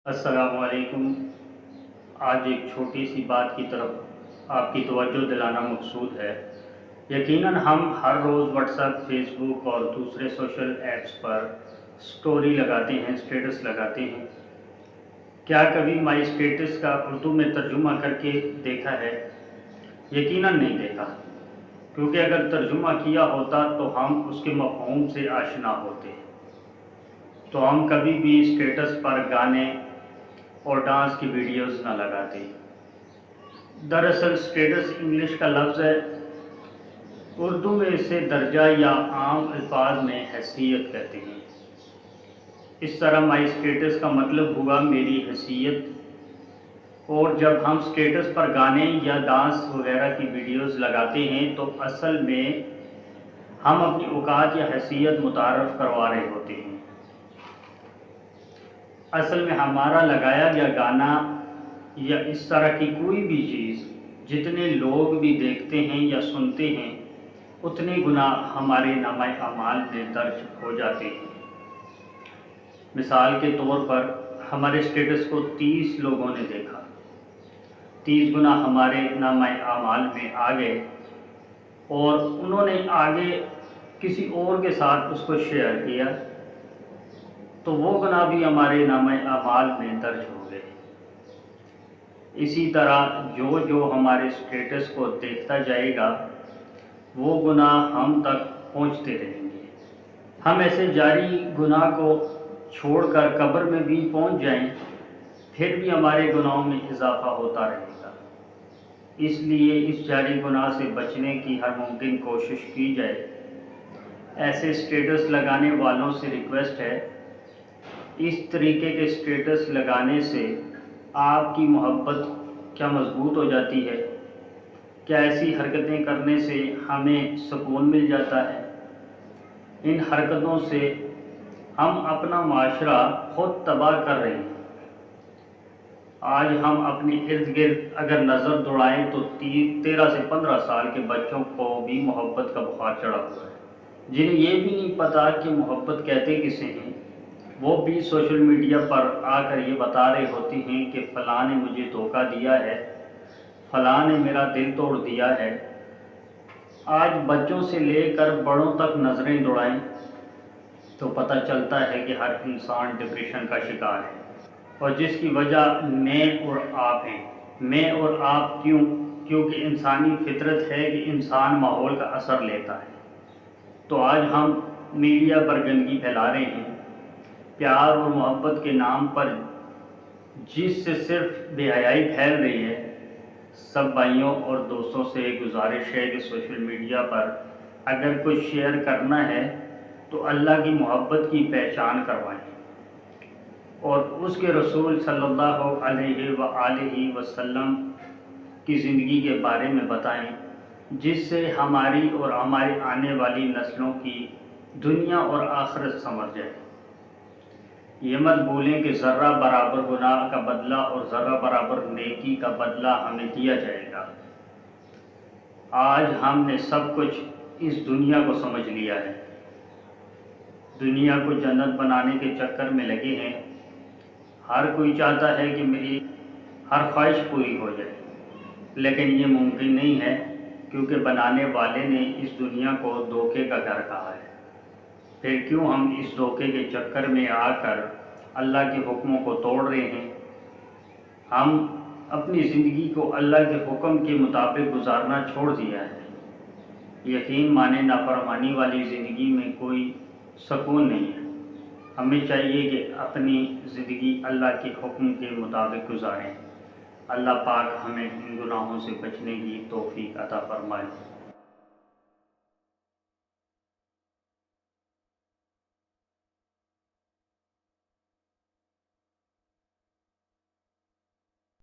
السلام علیکم۔ آج ایک چھوٹی سی بات کی طرف آپ کی توجہ دلانا مقصود ہے۔ یقیناً ہم ہر روز واٹس ایپ، فیس بک اور دوسرے سوشل ایپس پر سٹوری لگاتے ہیں، اسٹیٹس لگاتے ہیں۔ کیا کبھی مائی اسٹیٹس کا اردو میں ترجمہ کر کے دیکھا ہے؟ یقیناً نہیں دیکھا، کیونکہ اگر ترجمہ کیا ہوتا تو ہم اس کے مفہوم سے آشنا ہوتے۔ تو ہم کبھی بھی اسٹیٹس پر گانے اور ڈانس کی ویڈیوز نہ لگاتے۔ دراصل اسٹیٹس انگلش کا لفظ ہے، اردو میں اسے درجہ یا عام الفاظ میں حیثیت کہتے ہیں۔ اس طرح مائی اسٹیٹس کا مطلب ہوا میری حیثیت، اور جب ہم اسٹیٹس پر گانے یا ڈانس وغیرہ کی ویڈیوز لگاتے ہیں تو اصل میں ہم اپنی اوقات یا حیثیت متعارف کروا رہے ہوتے ہیں۔ اصل میں ہمارا لگایا گیا گانا یا اس طرح کی کوئی بھی چیز جتنے لوگ بھی دیکھتے ہیں یا سنتے ہیں، اتنے گناہ ہمارے نامہ اعمال میں درج ہو جاتے ہیں۔ مثال کے طور پر ہمارے اسٹیٹس کو 30 لوگوں نے دیکھا، 30 گناہ ہمارے نامہ اعمال میں آ گئے، اور انہوں نے آگے کسی اور کے ساتھ اس کو شیئر کیا تو وہ گناہ بھی ہمارے نامہ اعمال میں درج ہو گئے۔ اسی طرح جو جو ہمارے اسٹیٹس کو دیکھتا جائے گا وہ گناہ ہم تک پہنچتے رہیں گے۔ ہم ایسے جاری گناہ کو چھوڑ کر قبر میں بھی پہنچ جائیں، پھر بھی ہمارے گناہوں میں اضافہ ہوتا رہے گا۔ اس لیے اس جاری گناہ سے بچنے کی ہر ممکن کوشش کی جائے۔ ایسے اسٹیٹس لگانے والوں سے ریکویسٹ ہے، اس طریقے کے اسٹیٹس لگانے سے آپ کی محبت کیا مضبوط ہو جاتی ہے؟ کیا ایسی حرکتیں کرنے سے ہمیں سکون مل جاتا ہے؟ ان حرکتوں سے ہم اپنا معاشرہ خود تباہ کر رہے ہیں۔ آج ہم اپنے ارد گرد اگر نظر دوڑائیں تو 13 سے 15 سال کے بچوں کو بھی محبت کا بخار چڑھا ہوا ہے، جنہیں یہ بھی نہیں پتا کہ محبت کہتے کسے ہیں۔ وہ بھی سوشل میڈیا پر آ کر یہ بتا رہے ہوتے ہیں کہ فلاں نے مجھے دھوکہ دیا ہے، فلاں نے میرا دل توڑ دیا ہے۔ آج بچوں سے لے کر بڑوں تک نظریں دوڑائیں تو پتہ چلتا ہے کہ ہر انسان ڈپریشن کا شکار ہے، اور جس کی وجہ میں اور آپ ہیں۔ میں اور آپ کیوں؟ کیونکہ انسانی فطرت ہے کہ انسان ماحول کا اثر لیتا ہے۔ تو آج ہم میڈیا پر گندگی پھیلا رہے ہیں، پیار اور محبت کے نام پر جس سے صرف بے حیائی پھیل رہی ہے۔ سب بھائیوں اور دوستوں سے گزارش ہے کہ سوشل میڈیا پر اگر کچھ شیئر کرنا ہے تو اللہ کی محبت کی پہچان کروائیں، اور اس کے رسول صلی اللہ علیہ وآلہ وسلم کی زندگی کے بارے میں بتائیں، جس سے ہماری اور ہماری آنے والی نسلوں کی دنیا اور آخرت سنور جائے۔ یہ مت بھولیں کہ ذرہ برابر گناہ کا بدلہ اور ذرہ برابر نیکی کا بدلہ ہمیں دیا جائے گا۔ آج ہم نے سب کچھ اس دنیا کو سمجھ لیا ہے، دنیا کو جنت بنانے کے چکر میں لگے ہیں۔ ہر کوئی چاہتا ہے کہ میری ہر خواہش پوری ہو جائے، لیکن یہ ممکن نہیں ہے، کیونکہ بنانے والے نے اس دنیا کو دھوکے کا گھر کہا ہے۔ پھر کیوں ہم اس دھوکے کے چکر میں آ کر اللہ کے حکموں کو توڑ رہے ہیں؟ ہم اپنی زندگی کو اللہ کے حکم کے مطابق گزارنا چھوڑ دیا ہے۔ یقین مانے نافرمانی والی زندگی میں کوئی سکون نہیں ہے۔ ہمیں چاہیے کہ اپنی زندگی اللہ کے حکم کے مطابق گزاریں۔ اللہ پاک ہمیں ان گناہوں سے بچنے کی توفیق عطا فرمائے۔